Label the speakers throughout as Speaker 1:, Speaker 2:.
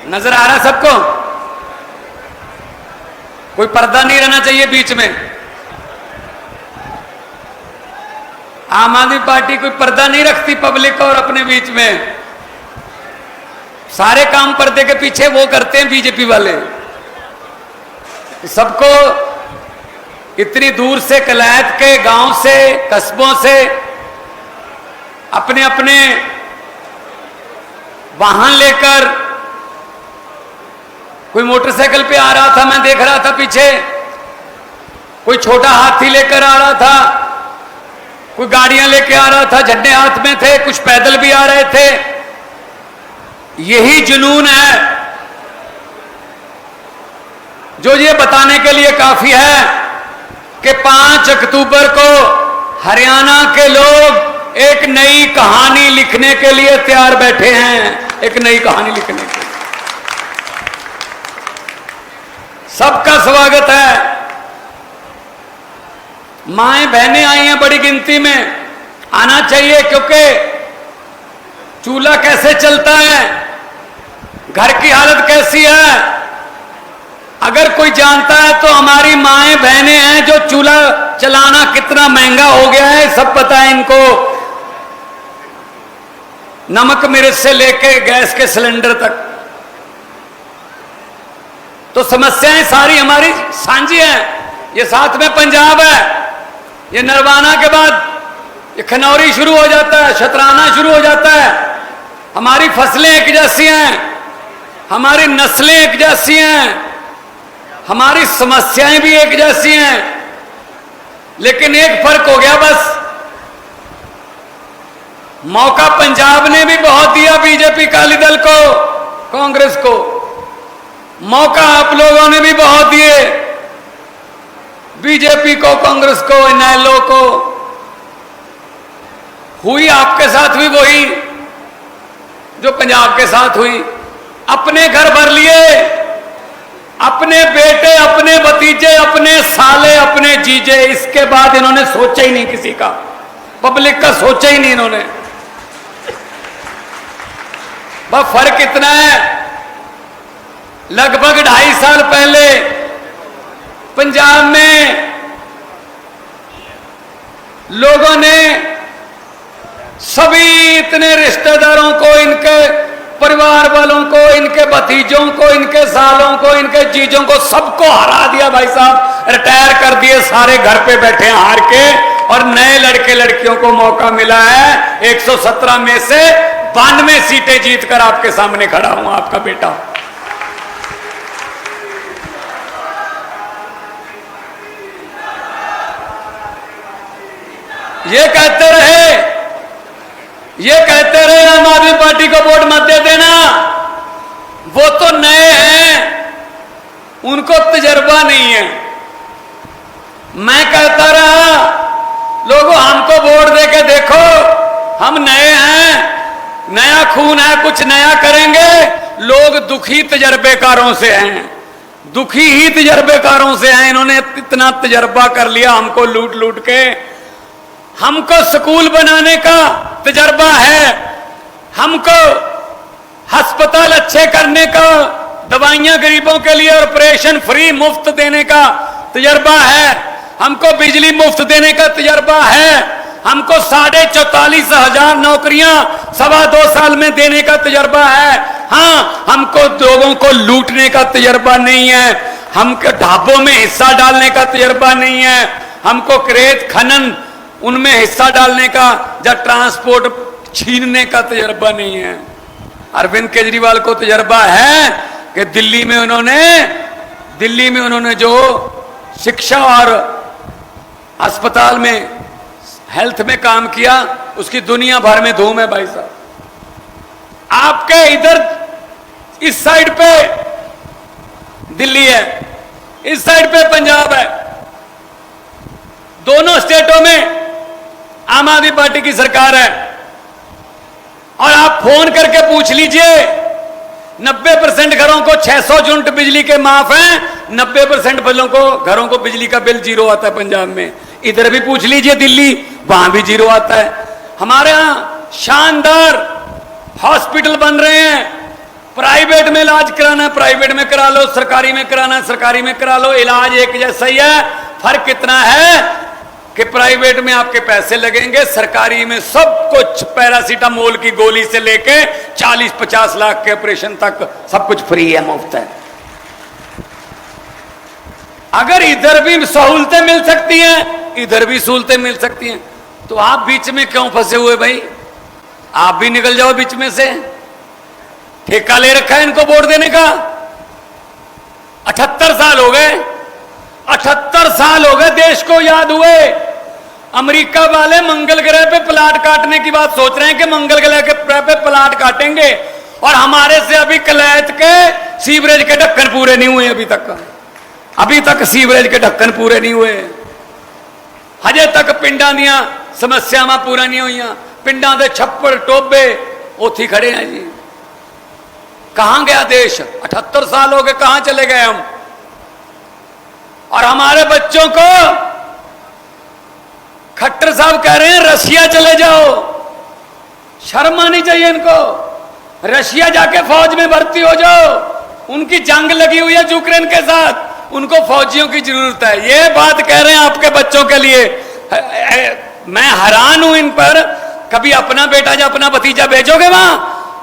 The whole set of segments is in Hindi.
Speaker 1: नजर आ रहा है सबको? कोई पर्दा नहीं रहना चाहिए बीच में। आम आदमी पार्टी कोई पर्दा नहीं रखती पब्लिक और अपने बीच में। सारे काम पर्दे के पीछे वो करते हैं बीजेपी वाले। सबको इतनी दूर से, कलायत के गांव से, कस्बों से अपने अपने वाहन लेकर, कोई मोटरसाइकिल पे आ रहा था, मैं देख रहा था पीछे, कोई छोटा हाथी लेकर आ रहा था, कोई गाड़ियां लेके आ रहा था, झंडे हाथ में थे, कुछ पैदल भी आ रहे थे। यही जुनून है जो ये बताने के लिए काफी है कि 5 अक्टूबर को हरियाणा के लोग एक नई कहानी लिखने के लिए तैयार बैठे हैं। एक नई कहानी लिखने के लिए सबका स्वागत है। माएं बहनें आई हैं बड़ी गिनती में, आना चाहिए, क्योंकि चूल्हा कैसे चलता है, घर की हालत कैसी है, अगर कोई जानता है तो हमारी माएं बहनें हैं जो चूल्हा चलाना कितना महंगा हो गया है, सब पता है इनको। नमक मिर्च से लेके गैस के सिलेंडर तक, तो समस्याएं सारी हमारी साझी हैं। ये साथ में पंजाब है, ये नरवाना के बाद ये खनौरी शुरू हो जाता है, शतराना शुरू हो जाता है। हमारी फसलें एक जैसी हैं, हमारी नस्लें एक जैसी हैं, हमारी समस्याएं भी एक जैसी हैं, लेकिन एक फर्क हो गया बस। मौका पंजाब ने भी बहुत दिया बीजेपी अकाली दल को, कांग्रेस को। मौका आप लोगों ने भी बहुत दिए बीजेपी को, कांग्रेस को, इनेलो को। हुई आपके साथ भी वही जो पंजाब के साथ हुई। अपने घर भर लिए, अपने बेटे, अपने भतीजे, अपने साले, अपने जीजे। इसके बाद इन्होंने सोचा ही नहीं किसी का, पब्लिक का सोचा ही नहीं इन्होंने। बस फर्क इतना है, लगभग 2.5 साल पहले पंजाब में लोगों ने सभी इतने रिश्तेदारों को, इनके परिवार वालों को, इनके भतीजों को, इनके सालों को, इनके जीजों को, सबको हरा दिया भाई साहब। रिटायर कर दिए, सारे घर पे बैठे हैं हार के, और नए लड़के लड़कियों को मौका मिला है। 117 में से 92 सीटें जीतकर आपके सामने खड़ा हूं, आपका बेटा। ये कहते रहे आम आदमी पार्टी को वोट मत दे देना, वो तो नए हैं, उनको तजर्बा नहीं है। मैं कहता रहा, लोगों हमको वोट दे के देखो, हम नए हैं, नया खून है, कुछ नया करेंगे। लोग दुखी तजर्बेकारों से हैं, दुखी ही तजर्बेकारों से हैं। इन्होंने इतना तजर्बा कर लिया हमको लूट लूट के। हमको स्कूल बनाने का तजर्बा है, हमको अस्पताल अच्छे करने का, दवाइयां गरीबों के लिए ऑपरेशन फ्री मुफ्त देने का तजर्बा है, हमको बिजली मुफ्त देने का तजर्बा है, हमको 44,500 नौकरियां 2.25 साल में देने का तजर्बा है। हाँ, हमको लोगों को लूटने का तजर्बा नहीं है, हमको ढाबों में हिस्सा डालने का तजर्बा नहीं है, हमको रेत खनन उनमें हिस्सा डालने का या ट्रांसपोर्ट छीनने का तजर्बा नहीं है। अरविंद केजरीवाल को तजर्बा है कि दिल्ली में उन्होंने जो शिक्षा और अस्पताल में, हेल्थ में काम किया, उसकी दुनिया भर में धूम है भाई साहब। आपके इधर इस साइड पे दिल्ली है, इस साइड पे पंजाब है। दोनों स्टेटों में आम आदमी पार्टी की सरकार है। और आप फोन करके पूछ लीजिए, 90% घरों को 600 यूनिट बिजली के माफ हैं, 90% घरों को बिजली का बिल 0 आता है पंजाब में। इधर भी पूछ लीजिए दिल्ली, वहां भी 0 आता है। हमारे यहां शानदार हॉस्पिटल बन रहे हैं, प्राइवेट में इलाज कराना है प्राइवेट में करा लो, सरकारी में कराना है सरकारी में करा लो, इलाज एक जैसा ही है। फर्क इतना है कि प्राइवेट में आपके पैसे लगेंगे, सरकारी में सब कुछ पैरासीटामोल की गोली से लेके 40-50 लाख के ऑपरेशन तक सब कुछ फ्री है, मुफ्त है। अगर इधर भी सहूलतें मिल सकती हैं, इधर भी सहूलतें मिल सकती हैं, तो आप बीच में क्यों फंसे हुए भाई? आप भी निकल जाओ बीच में से। ठेका ले रखा है इनको वोट देने का। 78 साल हो गए, 78 साल हो गए देश को याद हुए। अमेरिका वाले मंगल ग्रह पे प्लाट काटने की बात सोच रहे हैं कि मंगल ग्रह के पे प्लाट काटेंगे, और हमारे से अभी कलैत के सीवरेज के ढक्कन पूरे नहीं हुए। अभी तक सीवरेज के ढक्कन पूरे नहीं हुए। हजे तक पिंडा दियां समस्यावां पूरा नहीं हुई। पिंडा दे छप्पड़ टोबे उठी खड़े हैं जी। कहां गया देश? 78 साल हो गए, कहां चले गए हम? और हमारे बच्चों को खट्टर साहब कह रहे हैं रशिया चले जाओ। शर्म आनी चाहिए इनको। रशिया जाके फौज में भर्ती हो जाओ। उनकी जंग लगी हुई है यूक्रेन के साथ, उनको फौजियों की जरूरत है। ये बात कह रहे हैं आपके बच्चों के लिए। मैं हैरान हूं इन पर। कभी अपना बेटा या अपना भतीजा भेजोगे वहां?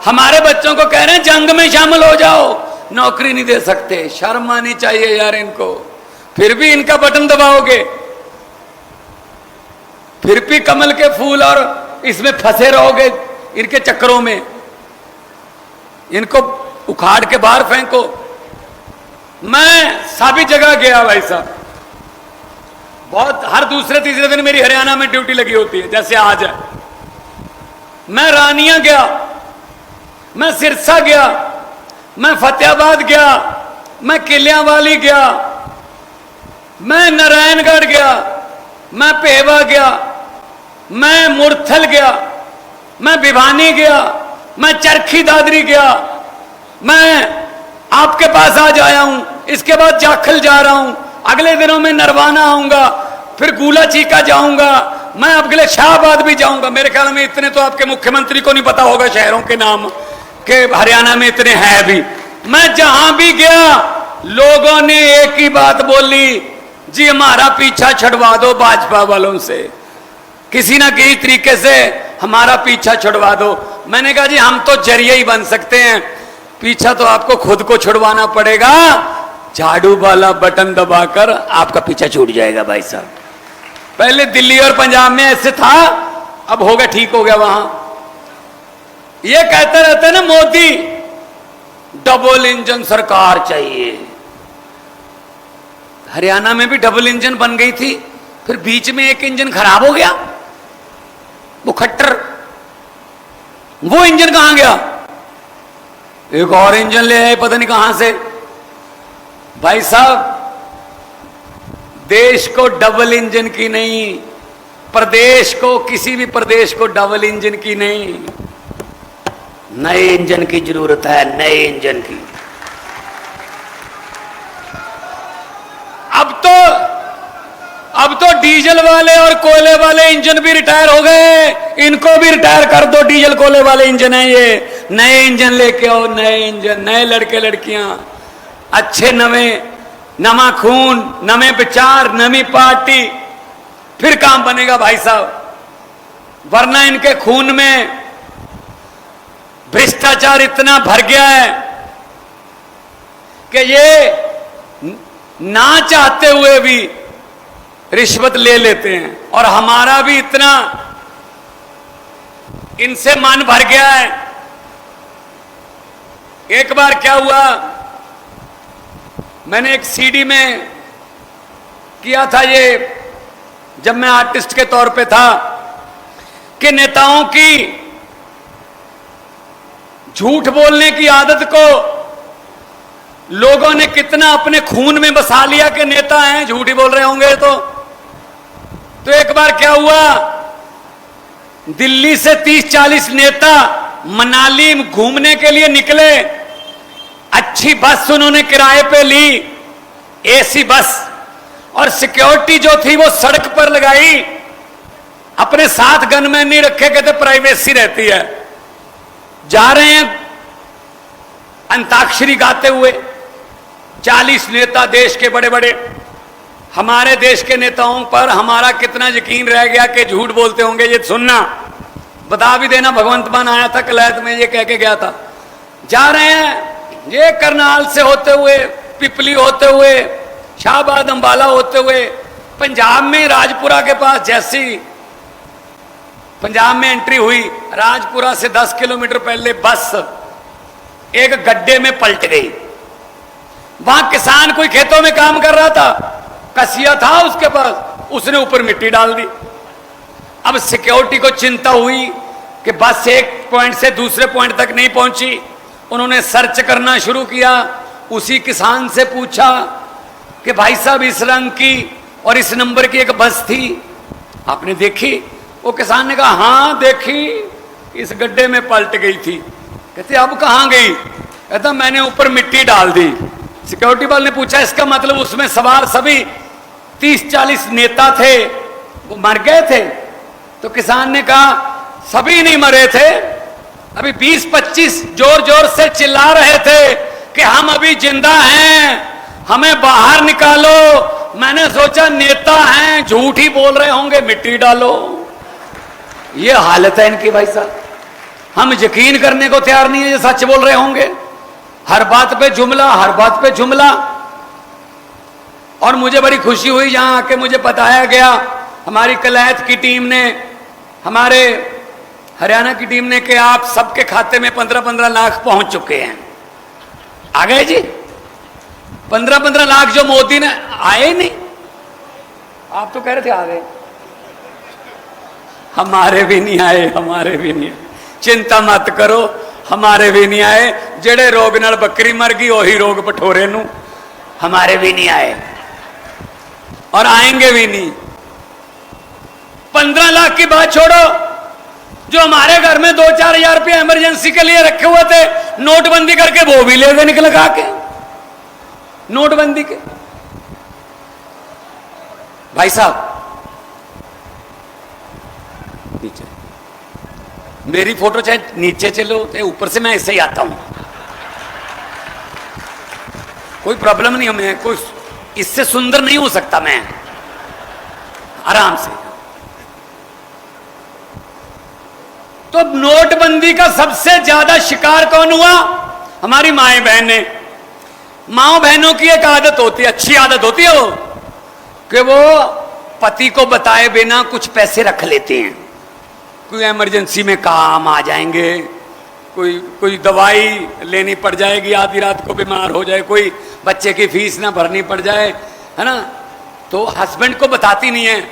Speaker 1: हमारे बच्चों को कह रहे हैं जंग में शामिल हो जाओ, नौकरी नहीं दे सकते। शर्म आनी चाहिए यार इनको। फिर भी इनका बटन दबाओगे, फिर भी कमल के फूल और इसमें फंसे रहोगे इनके चक्करों में। इनको उखाड़ के बाहर फेंको। मैं सभी जगह गया भाई साहब, बहुत हर दूसरे तीसरे दिन मेरी हरियाणा में ड्यूटी लगी होती है, जैसे आज है। मैं रानिया गया, मैं सिरसा गया, मैं फतेहाबाद गया, मैं किलियांवाली गया, मैं नारायणगढ़ गया, मैं पेवा गया, मैं मुरथल गया, मैं भिवानी गया, मैं चरखी दादरी गया, मैं आपके पास आज आया हूं। इसके बाद जाखल जा रहा हूं, अगले दिनों में नरवाना आऊंगा, फिर गूला चीका जाऊंगा, मैं अगले शाहबाद भी जाऊंगा। मेरे ख्याल में इतने तो आपके मुख्यमंत्री को नहीं पता होगा शहरों के नाम के हरियाणा में इतने हैं भी। मैं जहां भी गया लोगों ने एक ही बात बोली, जी हमारा पीछा छुड़वा दो भाजपा वालों से, किसी ना किसी तरीके से हमारा पीछा छुड़वा दो। मैंने कहा जी हम तो जरिए ही बन सकते हैं, पीछा तो आपको खुद को छुड़वाना पड़ेगा। झाड़ू वाला बटन दबाकर आपका पीछा छूट जाएगा भाई साहब। पहले दिल्ली और पंजाब में ऐसे था, अब हो गया, ठीक हो गया वहां। ये कहते रहते ना मोदी डबल इंजन सरकार चाहिए। हरियाणा में भी डबल इंजन बन गई थी, फिर बीच में एक इंजन खराब हो गया, वो खट्टर, वो इंजन कहां गया? एक और इंजन ले आए पता नहीं कहां से। भाई साहब देश को डबल इंजन की नहीं, प्रदेश को, किसी भी प्रदेश को डबल इंजन की नहीं, नए इंजन की जरूरत है, नए इंजन की। अब तो डीजल वाले और कोयले वाले इंजन भी रिटायर हो गए, इनको भी रिटायर कर दो। डीजल कोयले वाले इंजन है ये, नए इंजन लेके आओ, नए इंजन, नए लड़के लड़कियां, अच्छे नवे, नवा खून, नवे विचार, नवी पार्टी, फिर काम बनेगा भाई साहब। वरना इनके खून में भ्रष्टाचार इतना भर गया है कि ये ना चाहते हुए भी रिश्वत ले लेते हैं, और हमारा भी इतना इनसे मन भर गया है। एक बार क्या हुआ, मैंने एक सीडी में किया था ये, जब मैं आर्टिस्ट के तौर पे था, कि नेताओं की झूठ बोलने की आदत को लोगों ने कितना अपने खून में बसा लिया कि नेता हैं, झूठ ही बोल रहे होंगे। तो एक बार क्या हुआ, दिल्ली से 30-40 नेता मनाली घूमने के लिए निकले। अच्छी बस उन्होंने किराए पे ली, एसी बस, और सिक्योरिटी जो थी वो सड़क पर लगाई। अपने साथ गनमैन नहीं रखे, कहते प्राइवेसी रहती है। जा रहे हैं अंताक्षरी गाते हुए 40 नेता देश के बड़े बड़े। हमारे देश के नेताओं पर हमारा कितना यकीन रह गया कि झूठ बोलते होंगे, ये सुनना, बता भी देना। भगवंत मान आया था कलैत में, ये कह के गया था। जा रहे हैं ये करनाल से होते हुए, पिपली होते हुए, शाहबाद अंबाला होते हुए, पंजाब में राजपुरा के पास जैसी पंजाब में एंट्री हुई, राजपुरा से 10 किलोमीटर पहले बस एक गड्ढे में पलट गई। वहां किसान कोई खेतों में काम कर रहा था, कसिया था उसके पास, उसने ऊपर मिट्टी डाल दी। अब सिक्योरिटी को चिंता हुई कि बस एक पॉइंट से दूसरे पॉइंट तक नहीं पहुंची। उन्होंने सर्च करना शुरू किया। उसी किसान से पूछा कि भाई साहब इस रंग की और इस नंबर की एक बस थी, आपने देखी? वो किसान ने कहा हाँ देखी, इस गड्ढे में पलट गई थी। कहते अब कहां गई? कहता मैंने ऊपर मिट्टी डाल दी। सिक्योरिटी वाले ने पूछा इसका मतलब उसमें सवार सभी 30-40 नेता थे, वो मर गए थे? तो किसान ने कहा सभी नहीं मरे थे, अभी 20-25 जोर जोर से चिल्ला रहे थे कि हम अभी जिंदा हैं, हमें बाहर निकालो। मैंने सोचा नेता हैं, झूठ ही बोल रहे होंगे, मिट्टी डालो। ये हालत है इनकी भाई साहब। हम यकीन करने को तैयार नहीं है ये सच बोल रहे होंगे। हर बात पे जुमला, हर बात पे जुमला। और मुझे बड़ी खुशी हुई जहां आके मुझे बताया गया, हमारी कलैत की टीम ने, हमारे हरियाणा की टीम ने, कि आप सबके खाते में 15-15 लाख पहुंच चुके हैं। आ गए जी 15-15 लाख जो मोदी ने, आए नहीं? आप तो कह रहे थे आ गए। हमारे भी नहीं आए, हमारे भी नहीं आए। चिंता मत करो, हमारे भी नहीं आए। जेड़े रोग नाल बकरी मर गई वही रोग पठोरे नू, हमारे भी नहीं आए और आएंगे भी नहीं। 15 लाख की बात छोड़ो, जो हमारे घर में 2-4 हजार रुपये इमरजेंसी के लिए रखे हुए थे, नोटबंदी करके वो भी ले गए निकल खा के। नोटबंदी के भाई साहब, नीचे मेरी फोटो चाहे नीचे चलो चाहे ऊपर से, मैं ऐसे ही आता हूं, कोई प्रॉब्लम नहीं हमें, कोई इससे सुंदर नहीं हो सकता मैं, आराम से। तो नोटबंदी का सबसे ज्यादा शिकार कौन हुआ? हमारी माएं बहनें। माओ बहनों की एक आदत होती है, अच्छी आदत होती है वो, कि वो पति को बताए बिना कुछ पैसे रख लेते हैं। कोई इमरजेंसी में काम आ जाएंगे, कोई दवाई लेनी पड़ जाएगी, आधी रात को बीमार हो जाए, कोई बच्चे की फीस ना भरनी पड़ जाए, है ना, तो हस्बैंड को बताती नहीं है,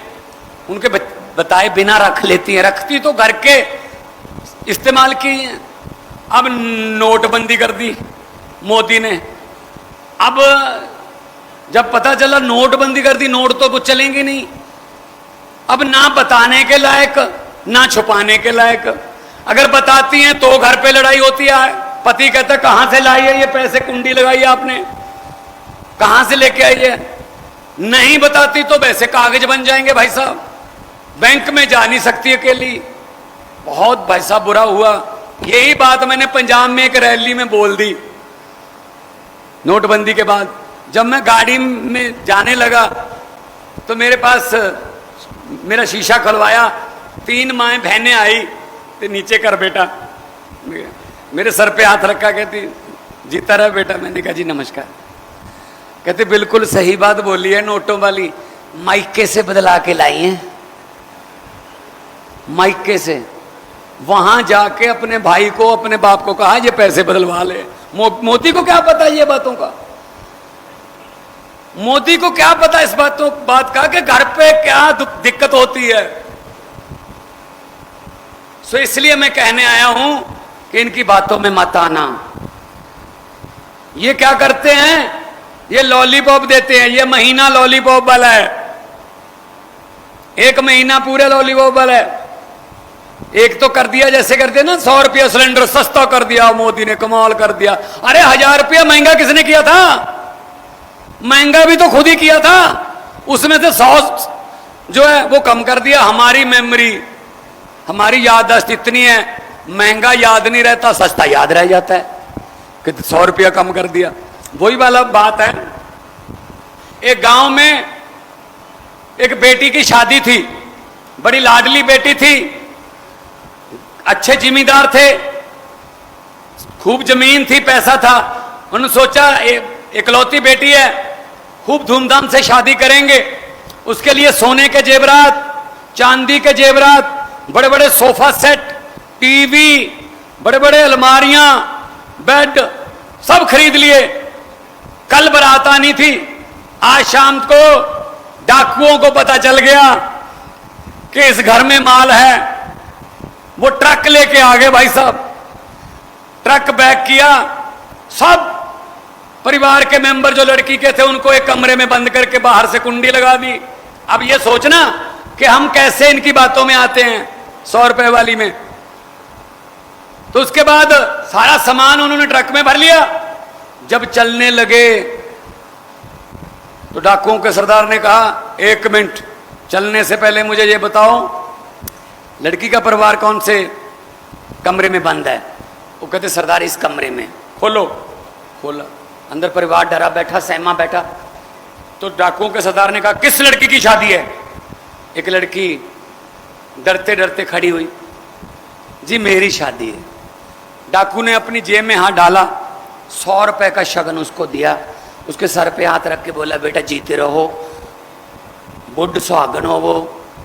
Speaker 1: उनके बताए बिना रख लेती है। रखती तो घर के इस्तेमाल की है। अब नोटबंदी कर दी मोदी ने। अब जब पता चला नोटबंदी कर दी, नोट तो कुछ चलेंगे नहीं। अब ना बताने के लायक ना छुपाने के लायक। अगर बताती हैं तो घर पे लड़ाई होती है। पति कहता कहां से लाई है ये पैसे, कुंडी लगाई आपने, कहां से लेके आई है? नहीं बताती तो वैसे कागज बन जाएंगे भाई साहब, बैंक में जा नहीं सकती अकेली। बहुत भाई साहब बुरा हुआ। यही बात मैंने पंजाब में एक रैली में बोल दी नोटबंदी के बाद। जब मैं गाड़ी में जाने लगा तो मेरे पास मेरा शीशा खुलवाया, 3 माएँ बहनें आई, तो नीचे कर बेटा, मेरे सर पे हाथ रखा, कहती जीता रहा बेटा। मैंने कहा जी नमस्कार। कहते बिल्कुल सही बात बोली है, नोटों वाली माइके से बदला के लाई हैं, माइके से। वहां जाके अपने भाई को, अपने बाप को कहा ये पैसे बदलवा ले। मोदी को क्या पता ये बातों का? मोदी को क्या पता इस बात का कि घर पे क्या दिक्कत होती है। सो इसलिए मैं कहने आया हूं कि इनकी बातों में मत आना। ये क्या करते हैं? ये लॉलीपॉप देते हैं। ये महीना लॉलीपॉप वाला है, एक महीना पूरे लॉलीपॉप वाला है। एक तो कर दिया, जैसे करते हैं ना 100 रुपया सिलेंडर सस्ता कर दिया मोदी ने, कमाल कर दिया। अरे 1000 रुपया महंगा किसने किया था? महंगा भी तो खुद ही किया था। उसमें से 100 जो है वो कम कर दिया। हमारी मेमोरी, हमारी याददाश्त इतनी है, महंगा याद नहीं रहता, सस्ता याद रह जाता है। कि 100 रुपया कम कर दिया। वही वाला बात है। एक गांव में एक बेटी की शादी थी, बड़ी लाडली बेटी थी, अच्छे जिम्मेदार थे, खूब जमीन थी, पैसा था। उन्होंने सोचा इकलौती बेटी है, खूब धूमधाम से शादी करेंगे, उसके लिए सोने के जेवरात, चांदी के जेवरात, बड़े बड़े सोफा सेट, टीवी, बड़े बड़े अलमारियां, बेड सब खरीद लिए। कल बारात आनी थी। आज शाम को डाकुओं को पता चल गया कि इस घर में माल है। वो ट्रक लेके आ गए भाई साहब, ट्रक बैक किया, सब परिवार के मेंबर जो लड़की के थे उनको एक कमरे में बंद करके बाहर से कुंडी लगा दी। अब ये सोचना कि हम कैसे इनकी बातों में आते हैं 100 रुपए वाली में। तो उसके बाद सारा सामान उन्होंने ट्रक में भर लिया। जब चलने लगे तो डाकुओं के सरदार ने कहा, 1 मिनट, चलने से पहले मुझे ये बताओ लड़की का परिवार कौन से कमरे में बंद है? वो कहते सरदार इस कमरे में। खोलो। खोला, अंदर परिवार डरा बैठा, सहमा बैठा। तो डाकुओं के सरदार ने कहा, किस लड़की की शादी है? एक लड़की डरते डरते खड़ी हुई, जी मेरी शादी है। डाकू ने अपनी जेब में हाथ डाला, 100 रुपए का शगन उसको दिया, उसके सर पे हाथ रख के बोला, बेटा जीते रहो, बुढ़ सुहागन हो, वो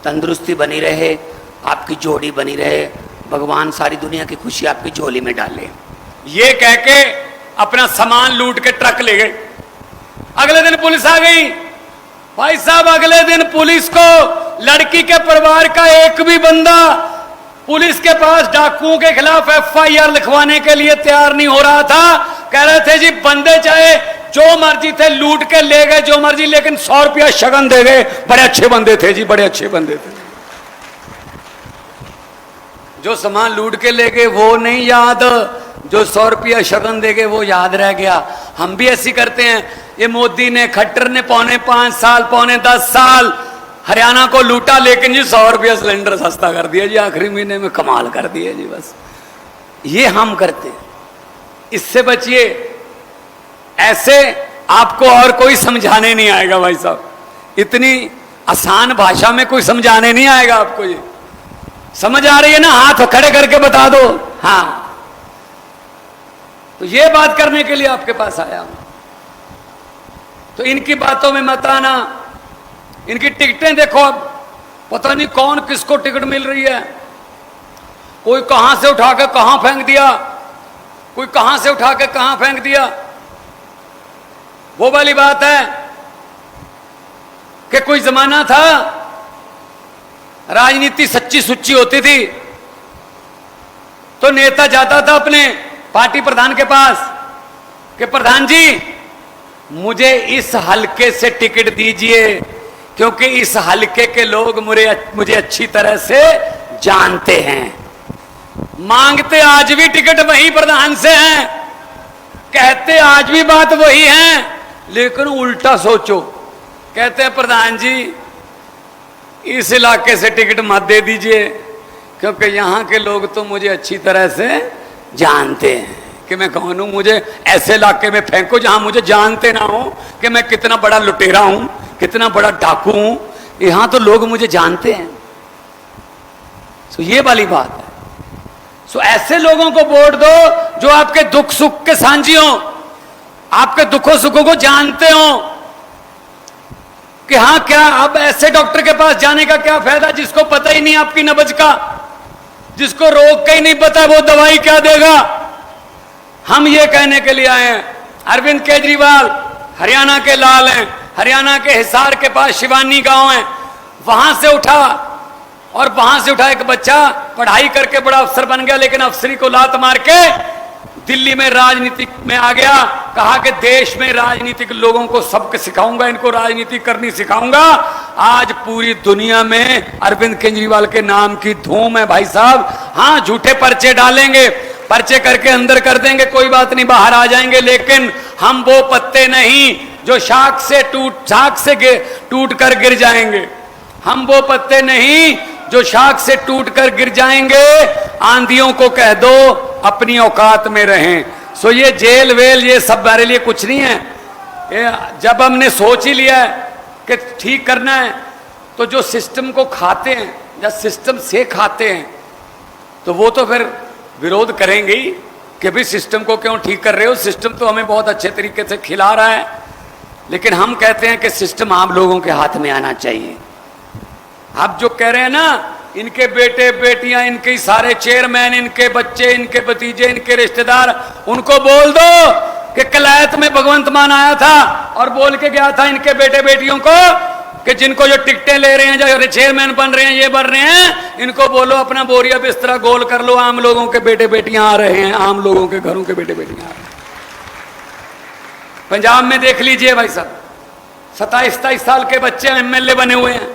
Speaker 1: तंदुरुस्ती बनी रहे, आपकी जोड़ी बनी रहे, भगवान सारी दुनिया की खुशी आपकी झोली में डाले। ये कह के अपना सामान लूट के ट्रक ले गए। अगले दिन पुलिस आ गई। भाई साहब अगले दिन पुलिस को लड़की के परिवार का एक भी बंदा पुलिस के पास डाकुओं के खिलाफ FIR लिखवाने के लिए तैयार नहीं हो रहा था। कह रहे थे जी बंदे चाहे जो मर्जी थे लूट के ले गए जो मर्जी, लेकिन 100 रुपया शगन दे गए। बड़े अच्छे बंदे थे जी, बड़े अच्छे बंदे थे। जो सामान लूट के ले गए वो नहीं याद, जो 100 रुपया शगन दे गए वो याद रह गया। हम भी ऐसी करते हैं। ये मोदी ने, खट्टर ने पौने 5 साल, पौने 10 साल हरियाणा को लूटा, लेकिन जी 100 रुपया सिलेंडर सस्ता कर दिया जी, आखिरी महीने में कमाल कर दिया जी। बस ये हम करते हैं। इससे बचिए, ऐसे आपको और कोई समझाने नहीं आएगा भाई साहब। इतनी आसान भाषा में कोई समझाने नहीं आएगा आपको। ये समझ आ रही है ना? हाथ खड़े करके बता दो हाँ। तो ये बात करने के लिए आपके पास आया हूं। तो इनकी बातों में मत आना। इनकी टिकटें देखो, अब पता नहीं कौन किसको टिकट मिल रही है। कोई कहां से उठा के कहां फेंक दिया, कोई कहां से उठा के कहां फेंक दिया। वो वाली बात है कि कोई जमाना था राजनीति सच्ची सुच्ची होती थी, तो नेता जाता था अपने पार्टी प्रधान के पास कि प्रधान जी मुझे इस हलके से टिकट दीजिए, क्योंकि इस हलके के लोग मुझे अच्छी तरह से जानते हैं। मांगते आज भी टिकट वही प्रधान से हैं, कहते आज भी बात वही है, लेकिन उल्टा सोचो, कहते हैं प्रधान जी इस इलाके से टिकट मत दे दीजिए, क्योंकि यहां के लोग तो मुझे अच्छी तरह से जानते हैं कि मैं कौन हूं। मुझे ऐसे इलाके में फेंको जहां मुझे जानते ना हो कि मैं कितना बड़ा लुटेरा हूं, कितना बड़ा डाकू हूं। यहां तो लोग मुझे जानते हैं। सो ये वाली बात है। सो ऐसे लोगों को वोट दो जो आपके दुख सुख के साझी हो, आपके दुखों सुखों को जानते हो कि हाँ क्या अब ऐसे डॉक्टर के पास जाने का क्या फायदा जिसको पता ही नहीं आपकी नब्ज का, जिसको रोग का ही नहीं पता वो दवाई क्या देगा। हम ये कहने के लिए आए हैं, अरविंद केजरीवाल हरियाणा के लाल हैं, हरियाणा के हिसार के पास शिवानी गांव है, वहां से उठा और वहां से उठा एक बच्चा पढ़ाई करके बड़ा अफसर बन गया, लेकिन अफसरी को लात मार के दिल्ली में राजनीति में आ गया। कहा कि देश में राजनीतिक लोगों को सबके सिखाऊंगा, इनको राजनीति करनी सिखाऊंगा। आज पूरी दुनिया में अरविंद केजरीवाल के नाम की धूम है भाई साहब। हाँ झूठे पर्चे डालेंगे, पर्चे करके अंदर कर देंगे, कोई बात नहीं, बाहर आ जाएंगे, लेकिन हम वो पत्ते नहीं जो शाख से टूट कर गिर जाएंगे। हम वो पत्ते नहीं जो शाख से टूट कर गिर जाएंगे। आंधियों को कह दो अपनी औकात में रहें, सो ये जेल वेल ये सब हमारे लिए कुछ नहीं है। जब हमने सोच ही लिया है कि ठीक करना है, तो जो सिस्टम को खाते हैं या सिस्टम से खाते हैं तो वो तो फिर विरोध करेंगे ही कि भाई सिस्टम को क्यों ठीक कर रहे हो, सिस्टम तो हमें बहुत अच्छे तरीके से खिला रहा है। लेकिन हम कहते हैं कि सिस्टम आप लोगों के हाथ में आना चाहिए। आप जो कह रहे हैं ना, इनके बेटे बेटियां, इनके सारे चेयरमैन, इनके बच्चे, इनके भतीजे, इनके रिश्तेदार, उनको बोल दो कि कलायत में भगवंत मान आया था और बोल के गया था इनके बेटे बेटियों को कि जिनको जो टिकटें ले रहे हैं, जो चेयरमैन बन रहे हैं, ये बन रहे हैं, इनको बोलो अपना बोरिया बिस्तरा गोल कर लो, आम लोगों के बेटे बेटियां आ रहे हैं, आम लोगों के घरों के बेटे बेटियां आ रहे हैं। पंजाब में देख लीजिए भाई साहब, 27-27 साल के बच्चे एमएलए बने हुए हैं,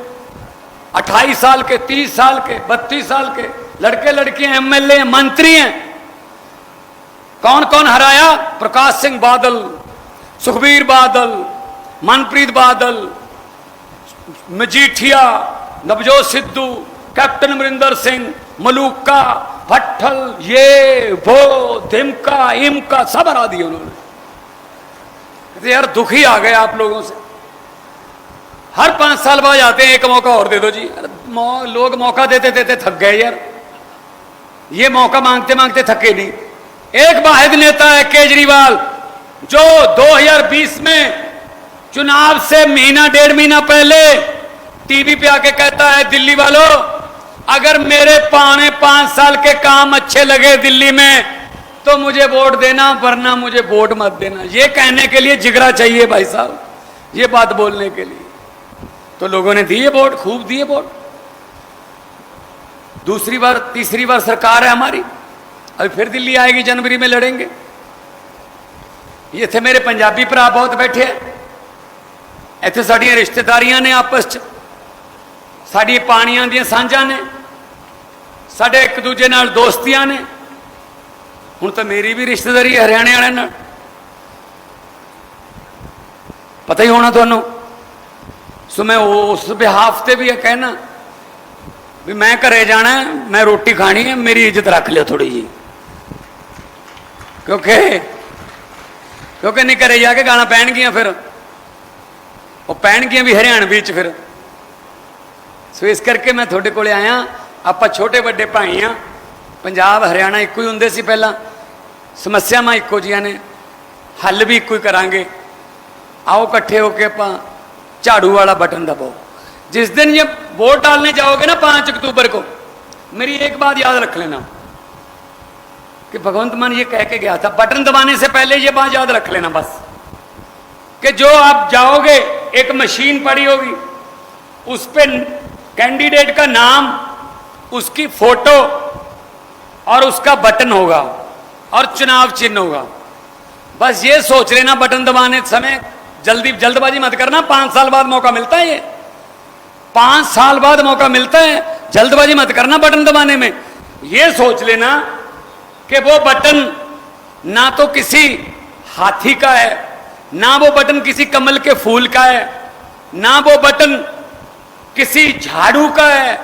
Speaker 1: 28 साल के, 30 साल के, 32 साल के लड़के लड़कियां एमएलए हैं, मंत्री हैं। कौन कौन हराया? प्रकाश सिंह बादल, सुखबीर बादल, मनप्रीत बादल, मजीठिया, नवजोत सिद्धू, कैप्टन अमरिंदर सिंह, मलूका, भट्टल, ये वो धिमका इमका सब हरा दिए उन्होंने। यार दुखी आ गए आप लोगों से। हर 5 साल बाद आते हैं, एक मौका और दे दो जी। लोग मौका देते देते थक गए यार, ये मौका मांगते मांगते थके नहीं। एक वाहिद नेता है केजरीवाल, जो 2020 में चुनाव से महीना 1.5 महीना पहले टीवी पे आके कहता है, दिल्ली वालों अगर मेरे 5 साल के काम अच्छे लगे दिल्ली में तो मुझे वोट देना, वरना मुझे वोट मत देना। ये कहने के लिए जिगरा चाहिए भाई साहब, ये बात बोलने के लिए। तो लोगों ने दिए वोट, खूब दिए वोट। दूसरी बार तीसरी बार सरकार है हमारी, अभी फिर दिल्ली आएगी, जनवरी में लड़ेंगे। ये थे मेरे पंजाबी भरा बहुत बैठे, इत्थे साडियां रिश्तेदारियां ने आपस च, साडी पानियां दियां सांझां ने, साडे एक दूजे नाल दोस्तियां ने। हुण तो मेरी भी रिश्तेदारी हरियाणे वाले नाल, पता ही होना तुहानू। सो मैं उस बिहाफ ते भी कहना भी मैं घरे जाना है, मैं रोटी खानी है, मेरी इज्जत रख लियो थोड़ी जी, क्योंकि नहीं घरे जाके गाना पैणगियां, फिर वो पैणगियां भी हरियाणवी च फिर। सो इस करके मैं थोड़े कोले आया। आप छोटे बड़े भाई हाँ, पंजाब हरियाणा इक्को ही हुंदे सी पहला, समस्यावां इक्को जिहियां ने, हल भी इक्को ही करांगे। आओ इकट्ठे होके आप झाड़ू वाला बटन दबाओ। जिस दिन ये वोट डालने जाओगे ना 5 अक्टूबर को, मेरी एक बात याद रख लेना कि भगवंत मान ये कह के गया था, बटन दबाने से पहले ये बात याद रख लेना बस, कि जो आप जाओगे एक मशीन पड़ी होगी, उस पर कैंडिडेट का नाम, उसकी फोटो और उसका बटन होगा और चुनाव चिन्ह होगा। बस ये सोच लेना बटन दबाने समय जल्दबाजी मत करना। 5 साल बाद मौका मिलता है, ये 5 साल बाद मौका मिलता है, जल्दबाजी मत करना बटन दबाने में। ये सोच लेना कि वो बटन ना तो किसी हाथी का है, ना वो बटन किसी कमल के फूल का है, ना वो बटन किसी झाड़ू का है,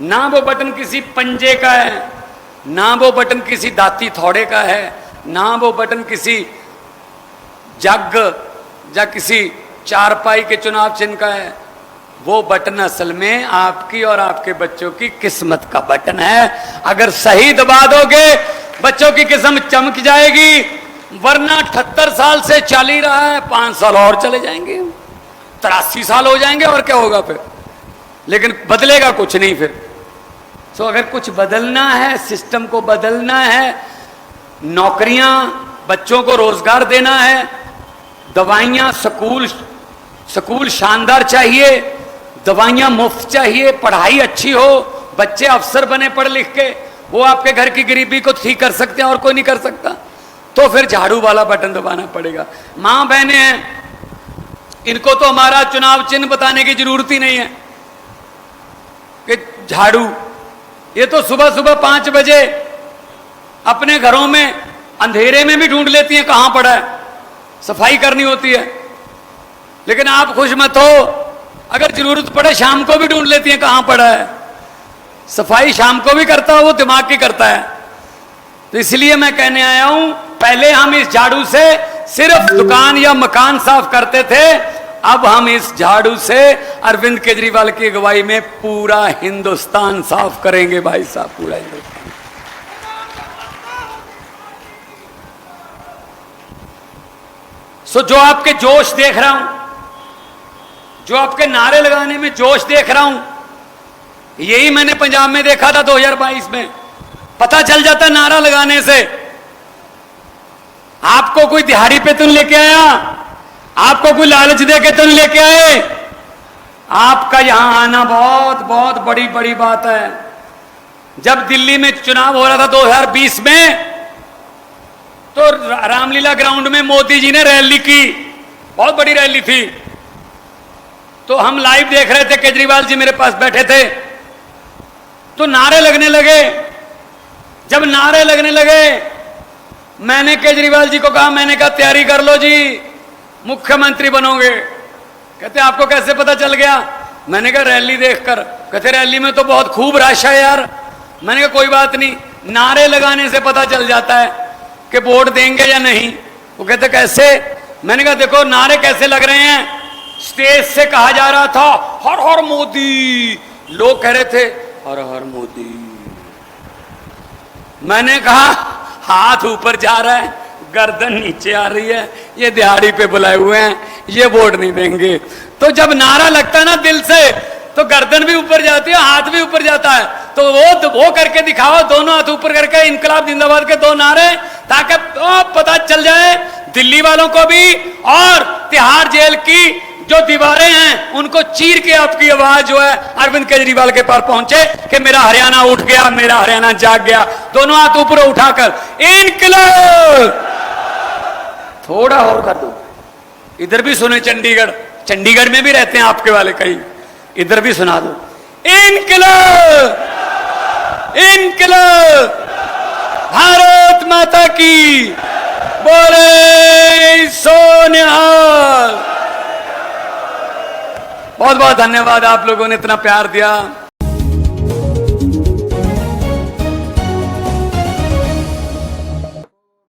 Speaker 1: ना वो बटन किसी पंजे का है, ना वो बटन किसी दाती थोड़े का है, ना वो बटन किसी जग या किसी चारपाई के चुनाव चिन्ह का है। वो बटन असल में आपकी और आपके बच्चों की किस्मत का बटन है। अगर सही दबा दोगे बच्चों की किस्मत चमक जाएगी, वरना 78 साल से चल ही रहा है, 5 साल और चले जाएंगे, 83 साल हो जाएंगे, और क्या होगा फिर। लेकिन बदलेगा कुछ नहीं फिर। सो अगर कुछ बदलना है, सिस्टम को बदलना है, नौकरियां, बच्चों को रोजगार देना है, दवाइयां, स्कूल शानदार चाहिए, दवाइयां मुफ्त चाहिए, पढ़ाई अच्छी हो, बच्चे अफसर बने पढ़ लिख के, वो आपके घर की गरीबी को ठीक कर सकते हैं और कोई नहीं कर सकता, तो फिर झाड़ू वाला बटन दबाना पड़ेगा। मां बहनें हैं, इनको तो हमारा चुनाव चिन्ह बताने की जरूरत ही नहीं है कि झाड़ू। ये तो सुबह सुबह 5 बजे अपने घरों में अंधेरे में भी ढूंढ लेती हैं कहां पड़ा है, सफाई करनी होती है। लेकिन आप खुश मत हो, अगर जरूरत पड़े शाम को भी ढूंढ लेती हैं कहां पड़ा है। सफाई शाम को भी करता है, वो दिमाग की करता है। तो इसलिए मैं कहने आया हूं, पहले हम इस झाड़ू से सिर्फ दुकान या मकान साफ करते थे, अब हम इस झाड़ू से अरविंद केजरीवाल की अगुवाई में पूरा हिंदुस्तान साफ करेंगे भाई साहब, पूरा हिंदुस्तान। सो जो आपके जोश देख रहा हूं, जो आपके नारे लगाने में जोश देख रहा हूं, यही मैंने पंजाब में देखा था 2022 में। पता चल जाता नारा लगाने से। आपको कोई दिहाड़ी पे तुम लेके आया, आपको कोई लालच दे के तुम लेके आए। आपका यहां आना बहुत बहुत बड़ी बड़ी बात है। जब दिल्ली में चुनाव हो रहा था 2020 में, तो रामलीला ग्राउंड में मोदी जी ने रैली की, बहुत बड़ी रैली थी। तो हम लाइव देख रहे थे, केजरीवाल जी मेरे पास बैठे थे, तो नारे लगने लगे। जब नारे लगने लगे, मैंने केजरीवाल जी को कहा, मैंने कहा तैयारी कर लो जी, मुख्यमंत्री बनोगे। कहते आपको कैसे पता चल गया? मैंने कहा रैली देखकर। कहते रैली में तो बहुत खूब रश है यार। मैंने कहा कोई बात नहीं, नारे लगाने से पता चल जाता है कि वोट देंगे या नहीं। वो कहते कैसे? मैंने कहा देखो नारे कैसे लग रहे हैं। स्टेज से कहा जा रहा था हर हर मोदी, लोग कह रहे थे हर हर मोदी। मैंने कहा हाथ ऊपर जा रहा है, गर्दन नीचे आ रही है, ये दिहाड़ी पे बुलाए हुए हैं, ये वोट नहीं देंगे। तो जब नारा लगता है ना दिल से, तो गर्दन भी ऊपर जाती है, हाथ भी ऊपर जाता है। तो वो करके दिखाओ, दोनों हाथ ऊपर करके, इनकलाब जिंदाबाद के 2 नारे, ताकि तो पता चल जाए दिल्ली वालों को भी, और तिहाड़ जेल की जो दीवारें हैं उनको चीर के आपकी आवाज जो है अरविंद केजरीवाल के पास पहुंचे कि मेरा हरियाणा उठ गया, मेरा हरियाणा जाग गया। दोनों हाथ ऊपर उठाकर इनकलाब। थोड़ा और कर दो, इधर भी सुने चंडीगढ़, चंडीगढ़ में भी रहते हैं आपके वाले कई, इधर भी सुना दो इनकलाब, इनकलाब, भारत माता की बोले सोनिहाल। बहुत बहुत धन्यवाद, आप लोगों ने इतना प्यार दिया।